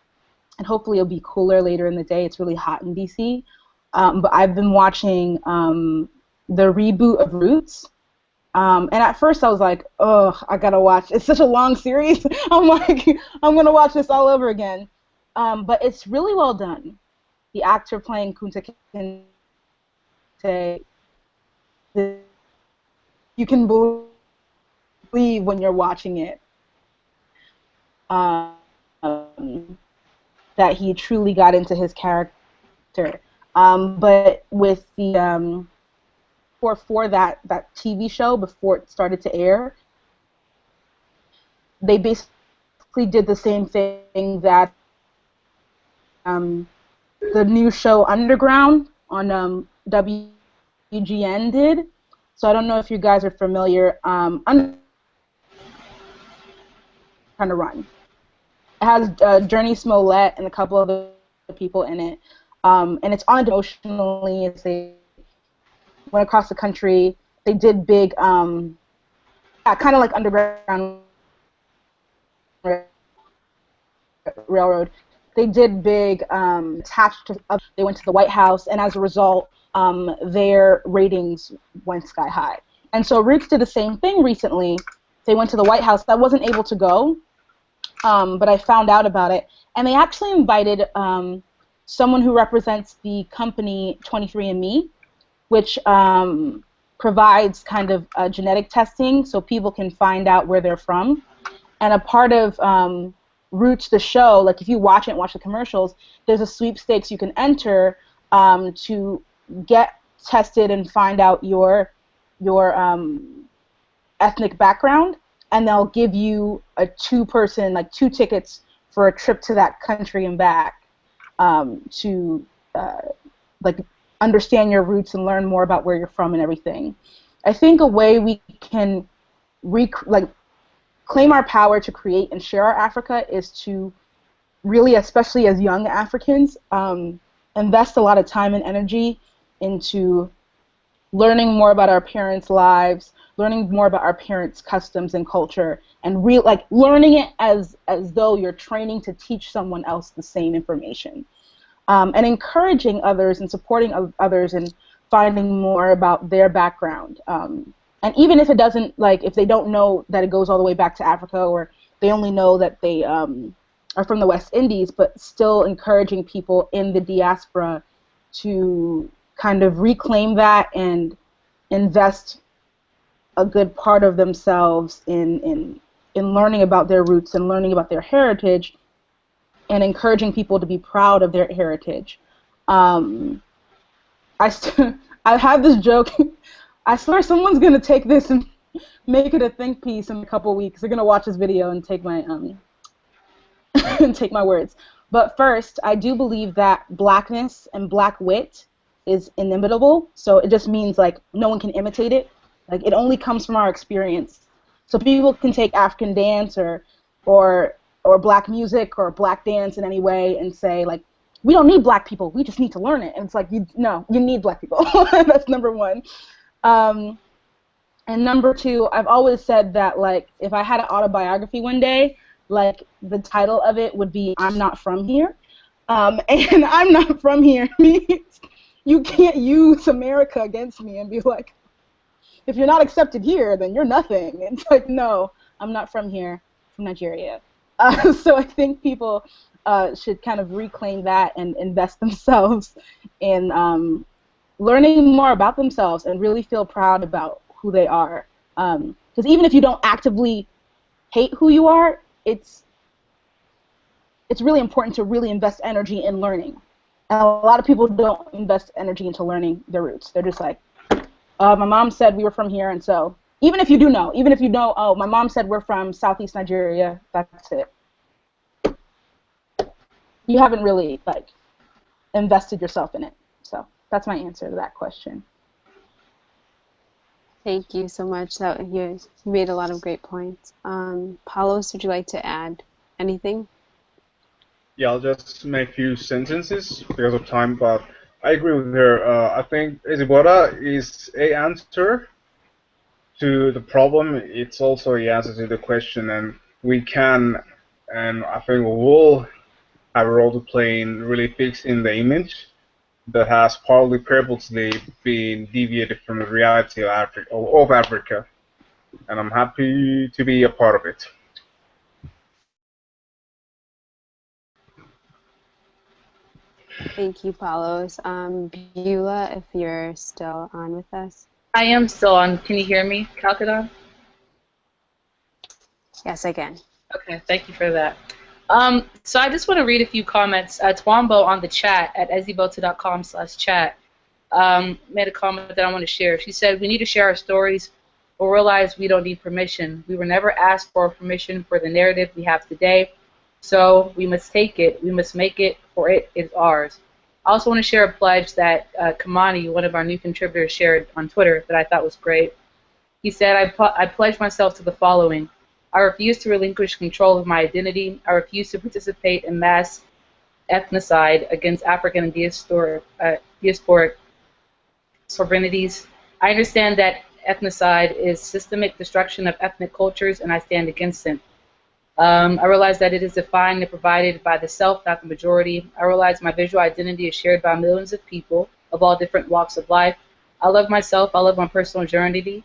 and hopefully it'll be cooler later in the day. It's really hot in DC. But I've been watching the reboot of Roots. And at first I was like, oh, I gotta watch. It's such a long series. I'm like, I'm gonna watch this all over again. But it's really well done. The actor playing Kunta Kinte, you can believe when you're watching it um, that he truly got into his character. But with for that TV show before it started to air, they basically did the same thing that the new show Underground on WGN did. So I don't know if you guys are familiar. Underground kind of run. It has Journey Smollett and a couple other people in it, and it's on emotionally. As they went across the country, they did big, kind of like Underground Railroad. They did big attached to. They went to the White House, and as a result, their ratings went sky high. And so Roots did the same thing recently. They went to the White House. I wasn't able to go, but I found out about it, and they actually invited someone who represents the company 23andMe, which provides kind of genetic testing so people can find out where they're from. And a part of Roots, the show, like if you watch it and watch the commercials, there's a sweepstakes you can enter to get tested and find out your ethnic background, and they'll give you a two-person, like 2 tickets for a trip to that country and back to like understand your roots and learn more about where you're from and everything. I think a way we can claim our power to create and share our Africa is to really, especially as young Africans, invest a lot of time and energy into learning more about our parents' lives, learning more about our parents' customs and culture, and learning it as though you're training to teach someone else the same information, and encouraging others and supporting others and finding more about their background. And even if it doesn't, if they don't know that it goes all the way back to Africa, or they only know that they are from the West Indies, but still encouraging people in the diaspora to kind of reclaim that and invest a good part of themselves in learning about their roots and learning about their heritage, and encouraging people to be proud of their heritage. I have this joke. I swear someone's gonna take this and make it a think piece in a couple weeks. They're gonna watch this video and take my take my words. But first, I do believe that blackness and black wit is inimitable. So it just means no one can imitate it. It only comes from our experience. So people can take African dance or black music or black dance in any way and say we don't need black people. We just need to learn it. And it's no, you need black people. That's number one. And number two, I've always said that if I had an autobiography one day, the title of it would be "I'm Not From Here," and "I'm not from here" means you can't use America against me and be like, if you're not accepted here, then you're nothing. It's no, I'm not from here, I'm from Nigeria. So I think people should kind of reclaim that and invest themselves in learning more about themselves and really feel proud about who they are. Because even if you don't actively hate who you are, it's really important to really invest energy in learning. And a lot of people don't invest energy into learning their roots. They're just my mom said we were from here, and so even if you know, oh, my mom said we're from Southeast Nigeria, that's it. You haven't really invested yourself in it. So that's my answer to that question. Thank you so much. You made a lot of great points. Paulos, would you like to add anything? Yeah, I'll just make a few sentences because of time, but I agree with her. I think Ezibota is an answer to the problem. It's also an answer to the question, and we can, and I think we will have a role to play in really fixing the image that has partly purposely been deviated from the reality of Africa, and I'm happy to be a part of it. Thank you, Paulos. Beulah, if you're still on with us. I am still on. Can you hear me, Calcadon? Yes, I can. Okay, thank you for that. So I just want to read a few comments. Twombo on the chat at ezibota.com/chat made a comment that I want to share. She said, "We need to share our stories, but realize we don't need permission. We were never asked for permission for the narrative we have today, so we must take it. We must make it, for it is ours." I also want to share a pledge that Kamani, one of our new contributors, shared on Twitter that I thought was great. He said, I pledge myself to the following. I refuse to relinquish control of my identity. I refuse to participate in mass ethnocide against African and diasporic sovereignties. I understand that ethnocide is systemic destruction of ethnic cultures, and I stand against it. I realize that it is defined and provided by the self, not the majority. I realize my visual identity is shared by millions of people of all different walks of life. I love myself. I love my personal journey.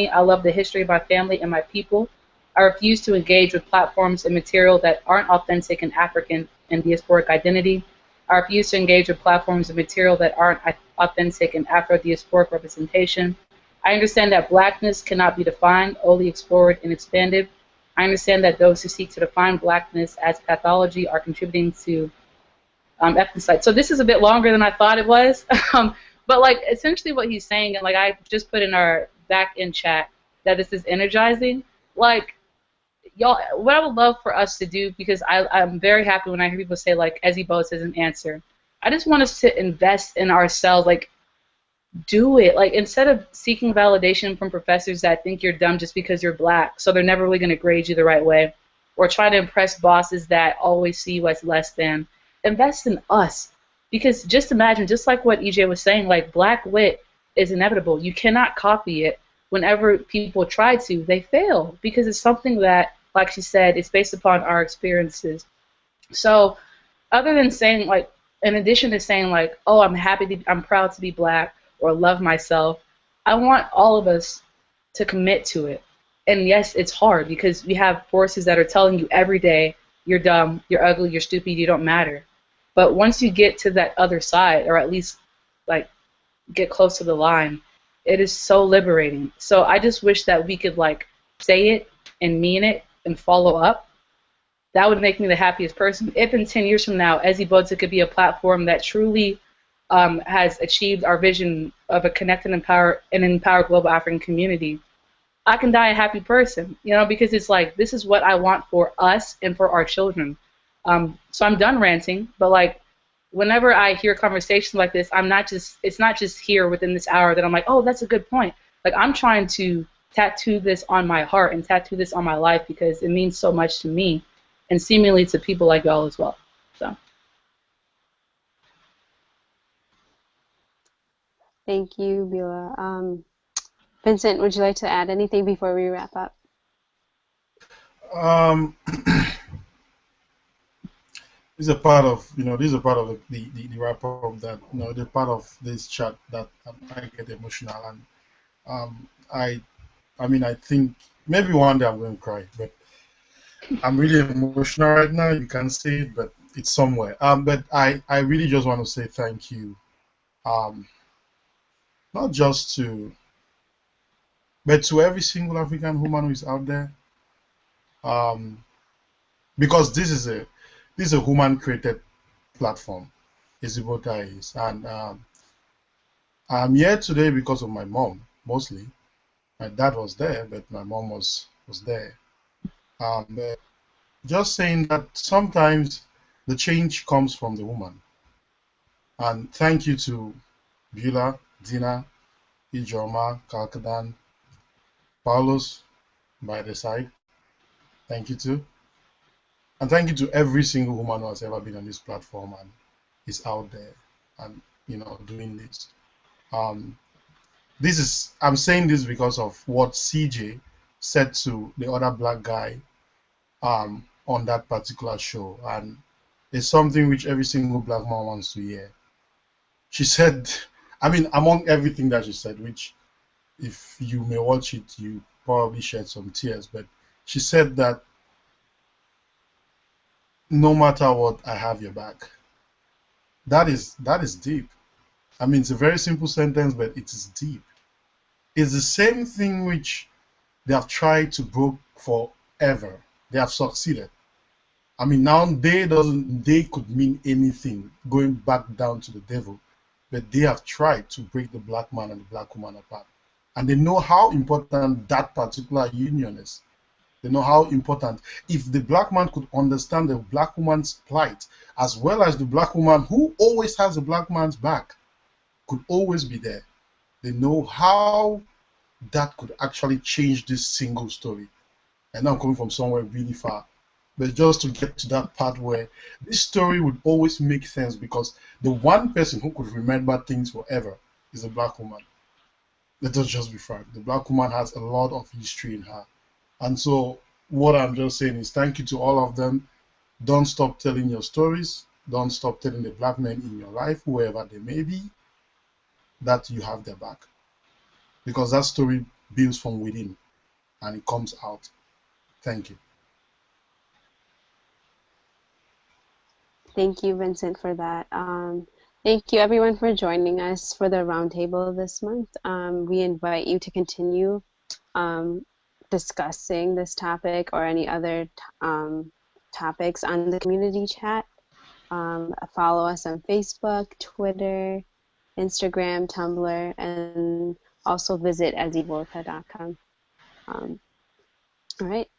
I love the history of my family and my people. I refuse to engage with platforms and material that aren't authentic in African and diasporic identity. I refuse to engage with platforms and material that aren't authentic in Afro-diasporic representation. I understand that blackness cannot be defined, only explored and expanded. I understand that those who seek to define blackness as pathology are contributing to ethnocide. So this is a bit longer than I thought it was, but like essentially what he's saying, and like I just put in our back end chat that this is energizing. Like y'all, what I would love for us to do, because I'm very happy when I hear people say like Ezibota is an answer. I just want us to invest in ourselves, like do it. Like instead of seeking validation from professors that think you're dumb just because you're black, so they're never really going to grade you the right way, or try to impress bosses that always see you as less than. Invest in us, because just imagine, just like what EJ was saying, like black wit is inevitable. You cannot copy it. Whenever people try to, they fail because it's something that, like she said, it's based upon our experiences. So, other than saying like, in addition to saying like, oh, I'm proud to be black, or love myself, I want all of us to commit to it. And yes, it's hard because we have forces that are telling you every day, you're dumb, you're ugly, you're stupid, you don't matter. But once you get to that other side, or at least like get close to the line, it is so liberating. So I just wish that we could like say it and mean it and follow up. That would make me the happiest person. If in 10 years from now, Ezibota could be a platform that truly has achieved our vision of a connected and empowered global African community, I can die a happy person, you know, because it's like, this is what I want for us and for our children. So I'm done ranting, but like, whenever I hear conversations like this, it's not just here within this hour that I'm like, oh, that's a good point. Like, I'm trying to tattoo this on my heart and tattoo this on my life because it means so much to me and seemingly to people like y'all as well. So. Thank you, Bila. Vincent, would you like to add anything before we wrap up? This is a part of the wrap up that the part of this chat that I get emotional, and I think maybe one day I'm going to cry, but I'm really emotional right now. You can't see it, but it's somewhere. But I really just want to say thank you, not just to, but to every single African woman who is out there, because this is a human-created platform. Ezibota is, and I'm here today because of my mom mostly. My dad was there, but my mom was there. But just saying that sometimes the change comes from the woman. And thank you to Beulah, Dina, Ijoma, Kalkadan, Paulos by the side. Thank you too. And thank you to every single woman who has ever been on this platform and is out there and doing this. I'm saying this because of what CJ said to the other black guy on that particular show, and it's something which every single black man wants to hear. She said, among everything that she said, which if you may watch it, you probably shed some tears, but she said that no matter what, I have your back. That is deep. It's a very simple sentence, but it is deep. It's the same thing which they have tried to broke forever. They have succeeded. Now they could mean anything, going back down to the devil. but they have tried to break the black man and the black woman apart. And they know how important that particular union is. They know how important. If the black man could understand the black woman's plight, as well as the black woman who always has the black man's back, could always be there, they know how that could actually change this single story. And I'm coming from somewhere really far. But just to get to that part where this story would always make sense, because the one person who could remember things forever is a black woman. Let us just be frank. The black woman has a lot of history in her. And so what I'm just saying is thank you to all of them. Don't stop telling your stories. Don't stop telling the black men in your life, whoever they may be, that you have their back. Because that story builds from within and it comes out. Thank you. Thank you, Vincent, for that. Thank you, everyone, for joining us for the roundtable this month. We invite you to continue discussing this topic or any other topics on the community chat. Follow us on Facebook, Twitter, Instagram, Tumblr, and also visit ezibota.com. All right.